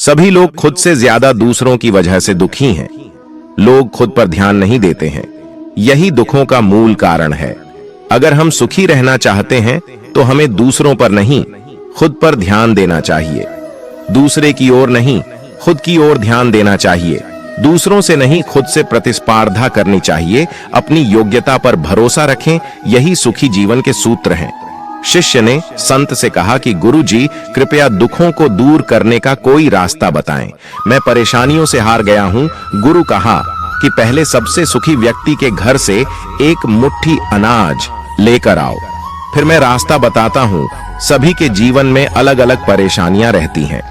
सभी लोग खुद से ज्यादा दूसरों की वजह से दुखी हैं। लोग खुद पर ध्यान नहीं देते हैं। यही दुखों का मूल कारण है। अगर हम सुखी रहना चाहते हैं तो हमें दूसरों पर नहीं, खुद पर ध्यान देना चाहिए। दूसरे की ओर नहीं, खुद की ओर ध्यान देना चाहिए। दूसरों से नहीं, खुद से प्रतिस्पर्धा करनी चाहिए। अपनी योग्यता पर भरोसा रखें। यही सुखी जीवन के सूत्र हैं। शिष्य ने संत से कहा कि गुरुजी, कृपया दुखों को दूर करने का कोई रास्ता बताएं। मैं परेशानियों से हार गया हूं। गुरु कहा कि पहले सबसे सुखी व्यक्ति के घर से एक मुट्ठी अनाज लेकर आओ, फिर मैं रास्ता बताता हूं। सभी के जीवन में अलग अलग परेशानियां रहती हैं।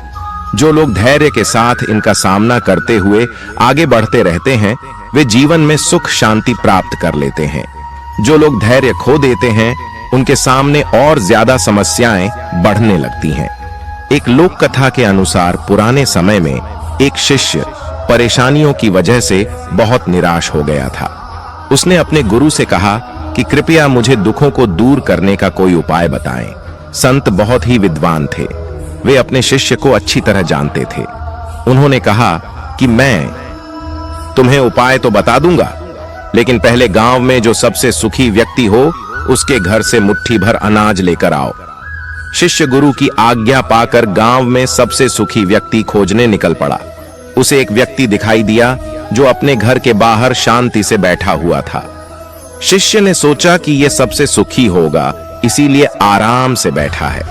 जो लोग धैर्य के साथ इनका सामना करते हुए आगे बढ़ते रहते हैं, वे जीवन में सुख शांति प्राप्त कर लेते हैं। जो लोग धैर्य खो देते हैं, उनके सामने और ज्यादा समस्याएं बढ़ने लगती हैं। एक लोक कथा के अनुसार पुराने समय में एक शिष्य परेशानियों की वजह से बहुत निराश हो गया था। उसने अपने गुरु से कहा कि कृपया मुझे दुखों को दूर करने का कोई उपाय बताएं। संत बहुत ही विद्वान थे। वे अपने शिष्य को अच्छी तरह जानते थे। उन्होंने कहा कि मैं तुम्हें उपाय तो बता दूंगा, लेकिन पहले गांव में जो सबसे सुखी व्यक्ति हो, उसके घर से मुट्ठी भर अनाज लेकर आओ। शिष्य गुरु की आज्ञा पाकर गांव में सबसे सुखी व्यक्ति खोजने निकल पड़ा। उसे एक व्यक्ति दिखाई दिया जो अपने घर के बाहर शांति से बैठा हुआ था। शिष्य ने सोचा कि यह सबसे सुखी होगा, इसीलिए आराम से बैठा है।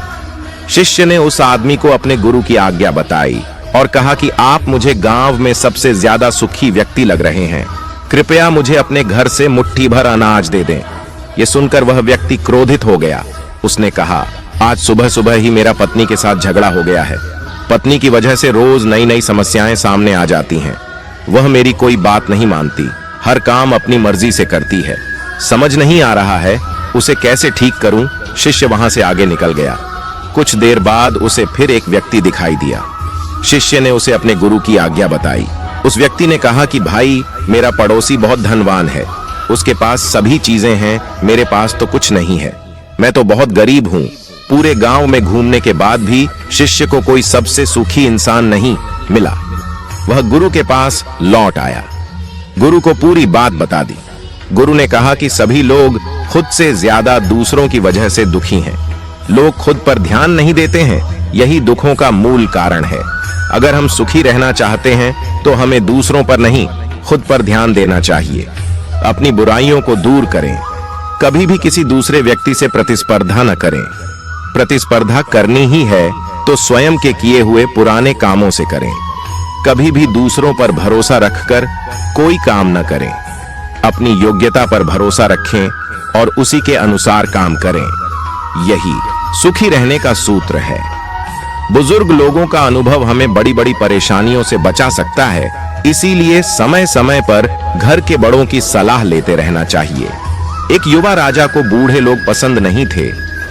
शिष्य ने उस आदमी को अपने गुरु की आज्ञा बताई और कहा कि आप मुझे गांव में सबसे ज्यादा सुखी व्यक्ति लग रहे हैं। कृपया मुझे अपने घर से मुट्ठी भर अनाज दे दें। यह सुनकर वह व्यक्ति क्रोधित हो गया। उसने कहा, आज सुबह सुबह ही मेरा पत्नी के साथ झगड़ा हो गया है। पत्नी की वजह से रोज नई नई समस्याएं सामने आ जाती हैं। वह मेरी कोई बात नहीं मानती, हर काम अपनी मर्जी से करती है। समझ नहीं आ रहा है उसे कैसे ठीक करूं। शिष्य वहां से आगे निकल गया। कुछ देर बाद उसे फिर एक व्यक्ति दिखाई दिया। शिष्य ने उसे अपने गुरु की आज्ञा बताई। उस व्यक्ति ने कहा कि भाई, मेरा पड़ोसी बहुत धनवान है, उसके पास सभी चीजें हैं, मेरे पास तो कुछ नहीं है। मैं तो बहुत गरीब हूं। पूरे गांव में घूमने के बाद भी शिष्य को कोई सबसे सुखी इंसान नहीं मिला। वह गुरु के पास लौट आया। गुरु को पूरी बात बता दी। गुरु ने कहा कि सभी लोग खुद से ज्यादा दूसरों की वजह से दुखी हैं। लोग खुद पर ध्यान नहीं देते हैं। यही दुखों का मूल कारण है। अगर हम सुखी रहना चाहते हैं तो हमें दूसरों पर नहीं, खुद पर ध्यान देना चाहिए। अपनी बुराइयों को दूर करें। कभी भी किसी दूसरे व्यक्ति से प्रतिस्पर्धा न करें। प्रतिस्पर्धा करनी ही है तो स्वयं के किए हुए पुराने कामों से करें। कभी भी दूसरों पर भरोसा रखकर कोई काम न करें। अपनी योग्यता पर भरोसा रखें और उसी के अनुसार काम करें। यही सुखी रहने का सूत्र है। बुजुर्ग लोगों का अनुभव हमें बड़ी बड़ी परेशानियों से बचा सकता है। इसीलिए समय समय पर घर के बड़ों की सलाह लेते रहना चाहिए। एक युवा राजा को बूढ़े लोग पसंद नहीं थे,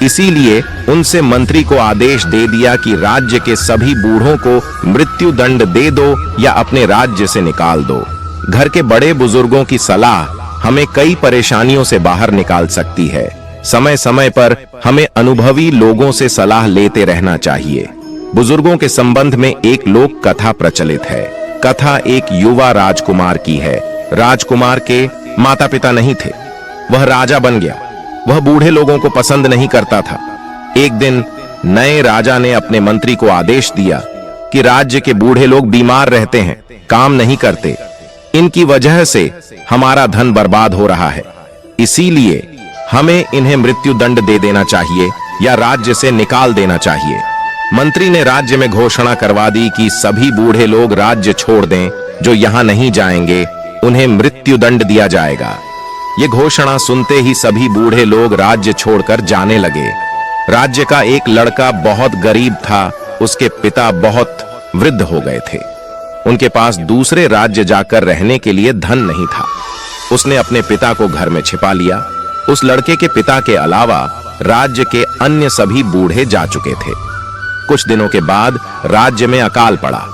इसीलिए उनसे मंत्री को आदेश दे दिया कि राज्य के सभी बूढ़ों को मृत्यु दंड दे दो या अपने राज्य से निकाल दो। घर के बड़े बुजुर्गों की सलाह हमें कई परेशानियों से बाहर निकाल सकती है। समय समय पर हमें अनुभवी लोगों से सलाह लेते रहना चाहिए। बुजुर्गों के संबंध में एक लोक कथा प्रचलित है। कथा एक युवा राजकुमार की है। राजकुमार के माता पिता नहीं थे। वह राजा बन गया। वह बूढ़े लोगों को पसंद नहीं करता था। एक दिन नए राजा ने अपने मंत्री को आदेश दिया कि राज्य के बूढ़े लोग बीमार रहते हैं, काम नहीं करते। इनकी वजह से हमारा धन बर्बाद हो रहा है। इसीलिए हमें इन्हें मृत्यु दंड दे देना चाहिए या राज्य से निकाल देना चाहिए। मंत्री ने राज्य में घोषणा करवा दी कि सभी बूढ़े लोग राज्य छोड़ दें। जो यहां नहीं जाएंगे उन्हें मृत्यु दंड दिया जाएगा। ये घोषणा सुनते ही सभी बूढ़े लोग राज्य छोड़कर जाने लगे। राज्य का एक लड़का बहुत गरीब था। उसके पिता बहुत वृद्ध हो गए थे। उनके पास दूसरे राज्य जाकर रहने के लिए धन नहीं था। उसने अपने पिता को घर में छिपा लिया। उस लड़के के पिता के अलावा राज्य के अन्य सभी बूढ़े जा चुके थे। कुछ दिनों के बाद राज्य में अकाल पड़ा।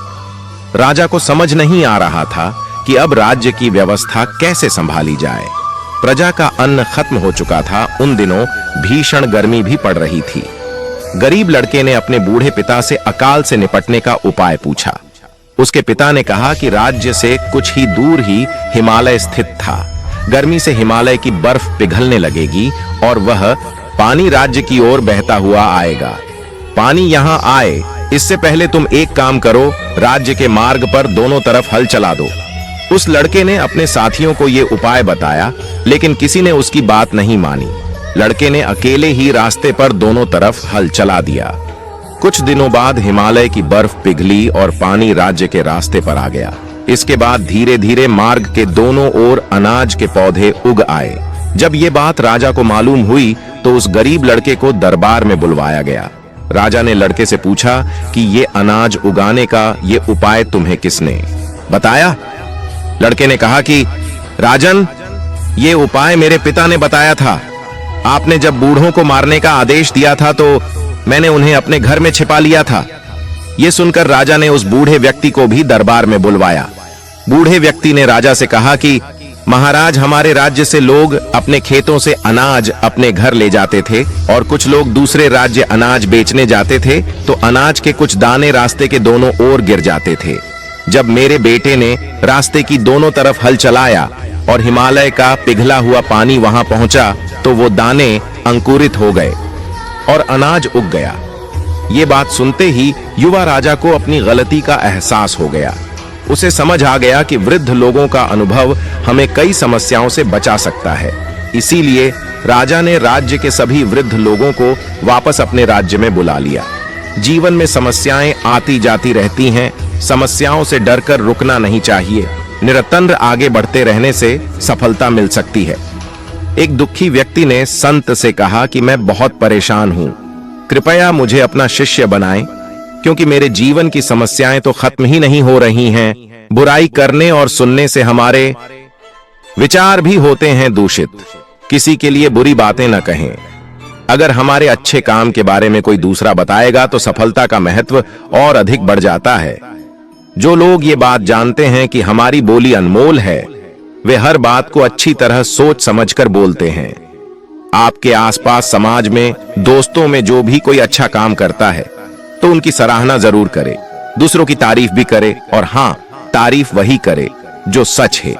राजा को समझ नहीं आ रहा था कि अब राज्य की व्यवस्था कैसे संभाली जाए। प्रजा का अन्न खत्म हो चुका था। उन दिनों भीषण गर्मी भी पड़ रही थी। गरीब लड़के ने अपने बूढ़े पिता से अकाल से निपटने का उपाय पूछा। उसके पिता ने कहा कि राज्य से कुछ ही दूर ही हिमालय स्थित था। गर्मी से हिमालय की बर्फ पिघलने लगेगी और वह पानी राज्य की ओर बहता हुआ आएगा। पानी यहाँ आए इससे पहले तुम एक काम करो, राज्य के मार्ग पर दोनों तरफ हल चला दो। उस लड़के ने अपने साथियों को यह उपाय बताया, लेकिन किसी ने उसकी बात नहीं मानी। लड़के ने अकेले ही रास्ते पर दोनों तरफ हल चला दिया। कुछ दिनों बाद हिमालय की बर्फ पिघली और पानी राज्य के रास्ते पर आ गया। इसके बाद धीरे धीरे मार्ग के दोनों ओर अनाज के पौधे उग आए। जब ये बात राजा को मालूम हुई तो उस गरीब लड़के को दरबार में बुलवाया गया। राजा ने लड़के से पूछा कि ये अनाज उगाने का ये उपाय तुम्हें किसने बताया? लड़के ने कहा कि राजन, ये उपाय मेरे पिता ने बताया था। आपने जब बूढ़ों को मारने का आदेश दिया था तो मैंने उन्हें अपने घर में छिपा लिया था। यह सुनकर राजा ने उस बूढ़े व्यक्ति को भी दरबार में बुलवाया। बूढ़े व्यक्ति ने राजा से कहा कि महाराज, हमारे राज्य से लोग अपने खेतों से अनाज अपने घर ले जाते थे और कुछ लोग दूसरे राज्य अनाज बेचने जाते थे तो अनाज के कुछ दाने रास्ते के दोनों ओर गिर जाते थे। जब मेरे बेटे ने रास्ते की दोनों तरफ हल चलाया और हिमालय का पिघला हुआ पानी वहां पहुंचा तो वो दाने अंकुरित हो गए और अनाज उग गया। ये बात सुनते ही युवा राजा को अपनी गलती का एहसास हो गया। उसे समझ आ गया कि वृद्ध लोगों का अनुभव हमें कई समस्याओं से बचा सकता है। इसीलिए राजा ने राज्य के सभी वृद्ध लोगों को वापस अपने राज्य में बुला लिया। जीवन में समस्याएं आती जाती रहती हैं। समस्याओं से डरकर रुकना नहीं चाहिए। निरंतर आगे बढ़ते रहने से सफलता मिल सकती है। एक दुखी व्यक्ति ने संत से कहा कि मैं बहुत परेशान हूं, कृपया मुझे अपना शिष्य बनाएं, क्योंकि मेरे जीवन की समस्याएं तो खत्म ही नहीं हो रही हैं। बुराई करने और सुनने से हमारे विचार भी होते हैं दूषित। किसी के लिए बुरी बातें न कहें। अगर हमारे अच्छे काम के बारे में कोई दूसरा बताएगा तो सफलता का महत्व और अधिक बढ़ जाता है। जो लोग ये बात जानते हैं कि हमारी बोली अनमोल है, वे हर बात को अच्छी तरह सोच समझकर बोलते हैं। आपके आसपास समाज में, दोस्तों में जो भी कोई अच्छा काम करता है तो उनकी सराहना जरूर करे, दूसरों की तारीफ भी करे, और हां, तारीफ वही करे जो सच है।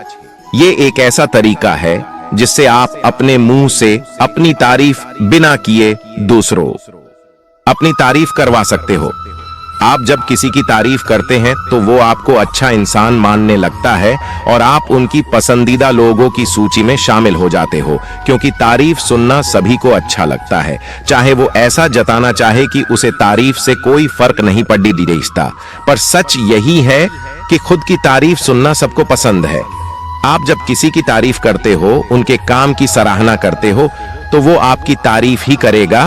ये एक ऐसा तरीका है जिससे आप अपने मुंह से अपनी तारीफ बिना किए दूसरों अपनी तारीफ करवा सकते हो। आप जब किसी की तारीफ करते हैं तो वो आपको अच्छा इंसान मानने लगता है और आप उनकी पसंदीदा लोगों की सूची में शामिल हो जाते हो, क्योंकि तारीफ सुनना सभी को अच्छा लगता है। चाहे वो ऐसा जताना चाहे कि उसे तारीफ से कोई फर्क नहीं पड़ी रिश्ता, पर सच यही है कि खुद की तारीफ सुनना सबको पसंद है। आप जब किसी की तारीफ करते हो, उनके काम की सराहना करते हो, तो वो आपकी तारीफ ही करेगा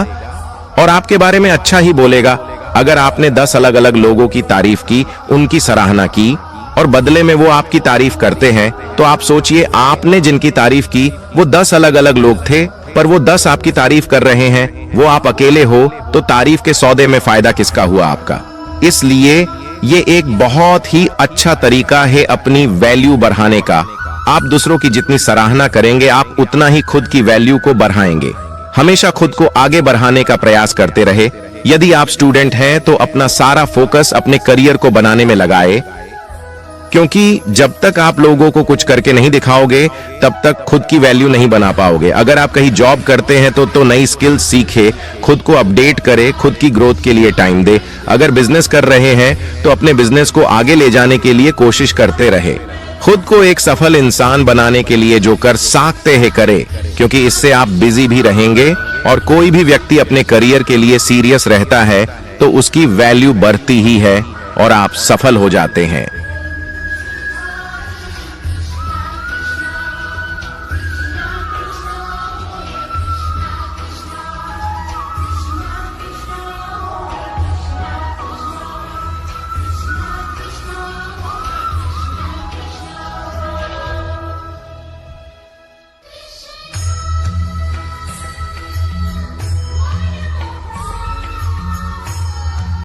और आपके बारे में अच्छा ही बोलेगा। अगर आपने 10 अलग अलग लोगों की तारीफ की, उनकी सराहना की और बदले में वो आपकी तारीफ करते हैं, तो आप सोचिए, आपने जिनकी तारीफ की वो 10 अलग अलग लोग थे, पर वो 10 आपकी तारीफ कर रहे हैं, वो आप अकेले हो, तो तारीफ के सौदे में फायदा किसका हुआ? आपका। इसलिए ये एक बहुत ही अच्छा तरीका है अपनी वैल्यू बढ़ाने का। आप दूसरों की जितनी सराहना करेंगे, आप उतना ही खुद की वैल्यू को बढ़ाएंगे। हमेशा खुद को आगे बढ़ाने का प्रयास करते रहे। यदि आप स्टूडेंट हैं तो अपना सारा फोकस अपने करियर को बनाने में लगाए, क्योंकि जब तक आप लोगों को कुछ करके नहीं दिखाओगे तब तक खुद की वैल्यू नहीं बना पाओगे। अगर आप कहीं जॉब करते हैं तो नई स्किल सीखे, खुद को अपडेट करे, खुद की ग्रोथ के लिए टाइम दे। अगर बिजनेस कर रहे हैं तो अपने बिजनेस को आगे ले जाने के लिए कोशिश करते रहे। खुद को एक सफल इंसान बनाने के लिए जो कर सकते हैं करे, क्योंकि इससे आप बिजी भी रहेंगे और कोई भी व्यक्ति अपने करियर के लिए सीरियस रहता है तो उसकी वैल्यू बढ़ती ही है और आप सफल हो जाते हैं।